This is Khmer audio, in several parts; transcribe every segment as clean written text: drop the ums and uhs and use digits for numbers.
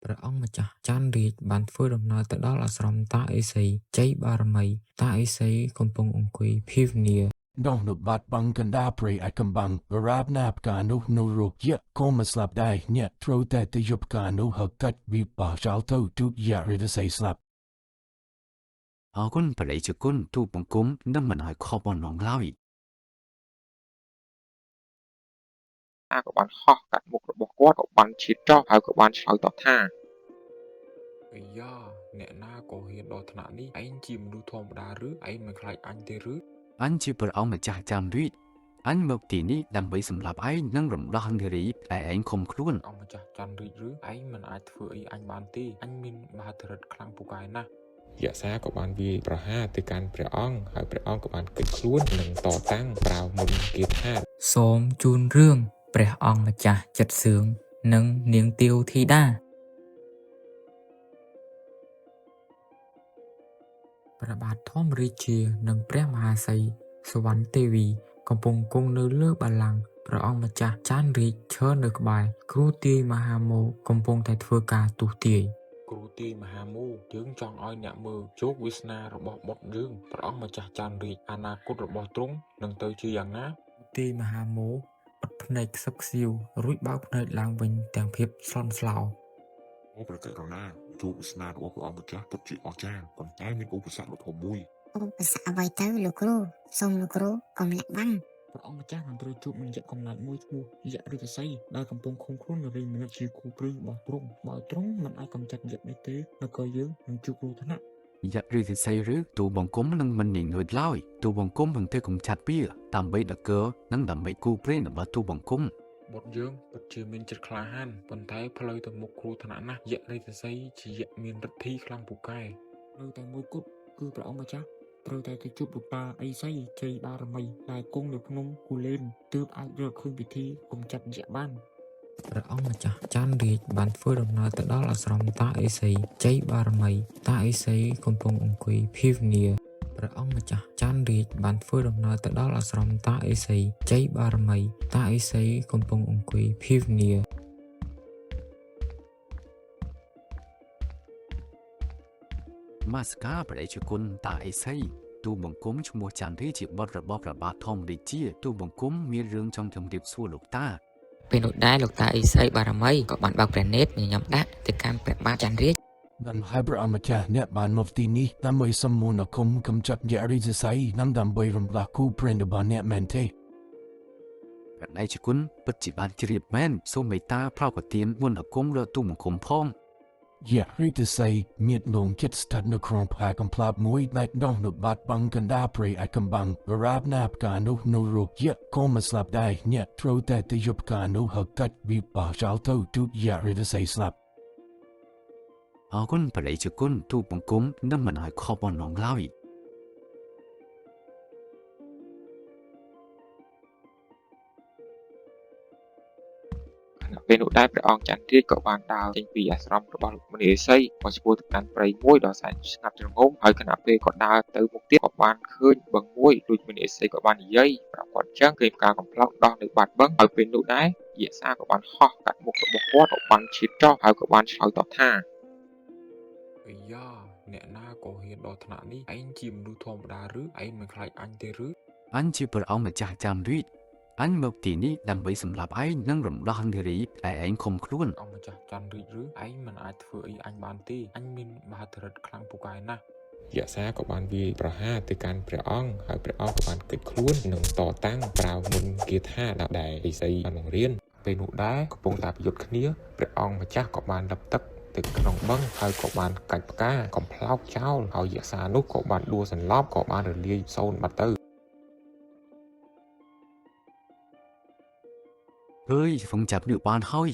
ព្រះអង្គម្ចាស់ច័ន្ទរាជបានធ្វើដំណើរទៅដល់អាស្រមតាឥសីជ័យបារមីតាឥសីកំពុងអង្គុយភីវនា Don't look but bang can da pray I can bang Arab nap ka no ro yet come slap die yet throw that the yup ka no hug cut be ba shall to ya ready to say slap អរគុណបរិយាគុណទូបង្គំនឹងមិនឲ្យខកបំណងឡើយក៏បានហោះកាត់មុខរបស់គាត់ក៏បានឈៀតចោលហើយក៏បានឆ្លើយតបថាអាយ៉ាអ្នកណាក៏ហ៊ានដល់ថ្នាក់នេះឯងជាមនុស្សធម្មតាឬឯងមិនខ្លាចអញទេឬ អញជាព្រះអង្គម្ចាស់ចាំរីកអញមកទីនេះដើម្បីសម្លាប់ឯងនិងរំដោះនារីដែលឯងខំខ្លួន អង្គម្ចាស់ច័ន្ទរាជឬឯងមិនអាចធ្វើអីអញបានទេអញមានមហិទ្ធិឫទ្ធិខ្លាំងពូកែណាស់យក្សាក៏បានវាយប្រហារទៅកាន់ព្រះអង្គហើយព្រះអង្គក៏បានកិច្ចខ្លួននិងតតាំងប្រើមុនគាថាសូមជូនរឿងព្រះអង្គម្ចាស់ចិត្តសឿងនិងនាងទាវធីតាព្រះបាទធម្មរាជានិងព្រះមហាសីសវណ្ណទេវីកំពុងគង់នៅលើបល្ល័ង្កព្រះអង្គម្ចាស់ច័ន្ទរាជឈរនៅក្បែរគ្រូទាយមហាមោកំពុងតែធ្វើការទស្សន៍ទាយគ្រូទាយមហាមោយើងចង់ឲ្យអ្នកមើលជោគវាសនារបស់បុត្រយើងព្រះអង្គម្ចាស់ច័ន្ទរាជអនាគតរបស់ទ្រង់នឹងទៅជាយ៉ាងណាទាយមហាមោបិទភ្នែកខ្សឹបខ្សៀវរួចបើកភ្នែកឡើងវិញទាំងភាពស្លន់ស្លោអូប្រកាសណាជោគវាសនារបស់ព្រះអង្គម្ចាស់ពិតជាអស្ចារ្យប៉ុន្តែមានឧបសគ្គដ៏ធំមួយ ឧបសគ្គអ្វីទៅលោកគ្រូសូមលោកគ្រូកុំលាក់បាំង ព្រះអង្គម្ចាស់បានត្រូវជួបនឹងយក្សកំណត់មួយឈ្មោះយក្សរិទ្ធិសីដែលកំពុងឃុំខ្លួននារីម្នាក់ជាគូព្រឹងរបស់ទ្រង់បើទ្រង់មិនអាចកម្ចាត់យក្សនេះទេនគរយើងនឹងជួបគ្រោះថ្នាក់ យៈឬស័យឬទូបង្គំនឹងមិនញញួយឡើយទូបង្គំនឹងធ្វើកំចាត់វាដើម្បីដកនិងដើម្បីគូព្រេងរបស់ទូបង្គំ បុត្រយើងពិតជាមានចិត្តក្លាហានប៉ុន្តែផ្លូវទៅមុខគ្រោះថ្នាក់ណាស់យក្សរិទ្ធិសីជាយក្សមានឫទ្ធិខ្លាំងពូកែនៅតែមួយគត់គឺព្រះអង្គម្ចាស់ត្រូវតែទៅជួបលោកតាអីសីជ័យបារមីដែលគង់នៅក្នុងគូលែនទើបអាចរកឃើញពិធីកំចាត់យក្សបានព្រះអង្គម្ចាស់ច័ន្ទរាជបានធ្វើដំណើរទៅដល់អាស្រមតាឥសីជ័យបារមីតាឥសីកំពុងអង្គុយភីវនាព្រះអង្គម្ចាស់ច័ន្ទរាជបានធ្វើដំណើរទៅដល់អាស្រមតាឥសីជ័យបារមីតាឥសីកំពុងអង្គុយភីវនា មាសកាបរិយាគុណតាអេសីទូបង្គំឈ្មោះច័ន្ទរាជជាបុត្ររបស់ព្រះបាទធម្មរាជាទូបង្គំមានរឿងចង់ជម្រាបសួរលោកតា ពេលនោះដែរលោកតាអេសីបារមីក៏បានបើកព្រះនេត្រញញឹមដាក់ទៅកាន់ព្រះបាទច័ន្ទរាជ dan hyper amacha net ban mufti ni damai samuna kum chat yari to say nam dam boy from la ku print about net mente ព្រះដៃជាគុណពិតជាបានជ្រាបមែនសូមមេត្តាប្រោកទានមុនអាគមរទូបង្គំផង yeah read to say miet long kit stat no kron pa kan plap moi night don't no bat bang kan da pray I can bang arab nap ka no ro yet come slap die yet throw that the yup ka no hug cut be ba shall to yeah read to say slap អរគុណបរិយាគុណទូបង្គំនឹងមិនឲ្យខកបំណងឡើយ ពេលនោះដែរព្រះអង្គច័ន្ទរាជក៏បានដើរចេញពីអាស្រមរបស់លោកមនីឥសីមកឆ្ពោះទៅកាន់ព្រៃមួយដ៏សែនស្ងាត់ជ្រងំហើយខណៈពេលក៏ដើរទៅមុខទៀតក៏បានឃើញបឹងមួយដូចមនីឥសីក៏បាននិយាយប្រាប់គាត់ចឹងគេការកំ ប្លោកដោះនៅបាតបឹងហើយពេលនោះដែរយក្សាក៏បានហោះកាត់មុខរបស់គាត់ក៏បានឈៀតចោលហើយក៏បានឆ្លើយតបថា អាយ៉ាអ្នកណាក៏ហ៊ានដល់ថ្នាក់នេះឯងជាមនុស្សធម្មតាឬឯងមិនខ្លាចអញទេឬ អញជាព្រះអង្គម្ចាស់ចាំរីកអញមកទីនេះដើម្បីសម្លាប់ឯងនិងរំដោះនារីដែលឯងខំខ្លួន អង្គម្ចាស់ច័ន្ទរាជឬឯងមិនអាចធ្វើអីអញបានទេអញមានមហិទ្ធិឫទ្ធិខ្លាំងពូកែណាស់យក្សាក៏បានវាយប្រហារទៅកាន់ព្រះអង្គហើយព្រះអង្គក៏បានកិច្ចខ្លួននិងតតាំងប្រើមុនគាថាដែលឥសីបានបង្រៀនពេលនោះដែរកំពុងតែប្រយុទ្ធគ្នាព្រះអង្គម្ចាស់ក៏បានលឹបទឹកទៅក្នុងបឹងហើយក៏បានកាច់ផ្កាកំប្លោកចោលហើយយក្សានោះក៏បានដួលសន្លប់ក៏បានរលាយសូន្យបាត់ទៅ អើយហ្វងចាប់នេះបានហើយ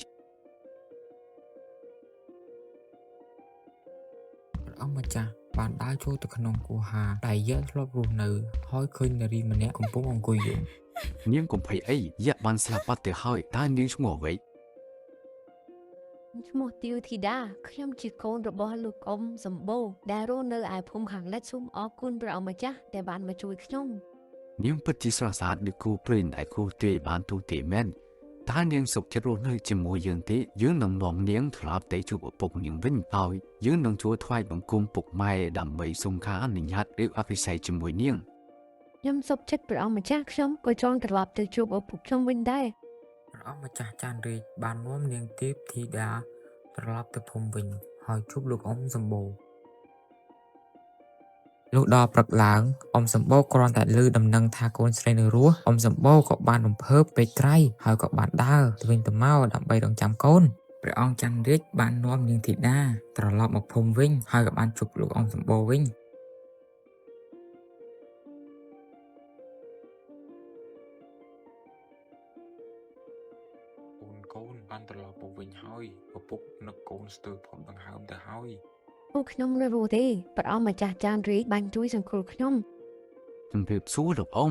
ព្រះអង្គម្ចាស់បានដើរចូលទៅក្នុងគូហាដែលយក្សធ្លាប់រស់នៅហើយឃើញនារីម្នាក់កំពុងអង្គុយយំ នាងកុំភ័យអីយៈបានស្លាប់បាត់ទៅហើយតើនាងឈ្មោះអ្វី ឈ្មោះទាវធីតាខ្ញុំជាកូនរបស់លោកអ៊ំសម្បូរដែលរស់នៅឯភូមិខាងលិចសូមអរគុណព្រះអង្គម្ចាស់ដែលបានមកជួយខ្ញុំ នាងពិតជាស្រស់ស្អាតដូចគូព្រេងដែលគូទាយបានទូទាយមែន តានាងសុខចិត្តរស់នៅជាមួយយើងទេយើងនឹងនាំនាងត្រឡប់ទៅជួបឪពុកនាងវិញហើយយើងនឹងជួយថ្វាយបង្គំពុកម៉ែដើម្បីសុំការអនុញ្ញាតឬអភិសេកជាមួយនាង ខ្ញុំសុខចិត្តព្រះអង្គម្ចាស់ខ្ញុំក៏ចង់ត្រឡប់ទៅជួបឪពុកខ្ញុំវិញដែរ ព្រះអង្គម្ចាស់ចាន់រាជបាននាំនាងទេពធីតាត្រឡប់ទៅភូមិវិញហើយជួបលោកអ៊ំសម្បូរលុះដល់ព្រឹកឡើងអ៊ំសម្បូរគ្រាន់តែឮដំណឹងថាកូនស្រីនៅរស់អ៊ំសម្បូរក៏បានរំភើបពេកក្រៃហើយក៏បានដើរទៅវិញទៅមកដើម្បីរង់ចាំកូនព្រះអង្គច័ន្ទរាជបាននាំនាងធីតាត្រឡប់មកភូមិវិញហើយក៏បានជួបលោកអ៊ំសម្បូរវិញ កូនបានត្រឡប់មកវិញហើយឪពុកនឹកកូនស្ទើរផុតដង្ហើមទៅហើយ ពួកខ្ញុំនៅរស់ទេព្រះអង្គម្ចាស់ចានរាជបានជួយសង្គ្រោះខ្ញុំ ជំរាបសួរលោកអ៊ំ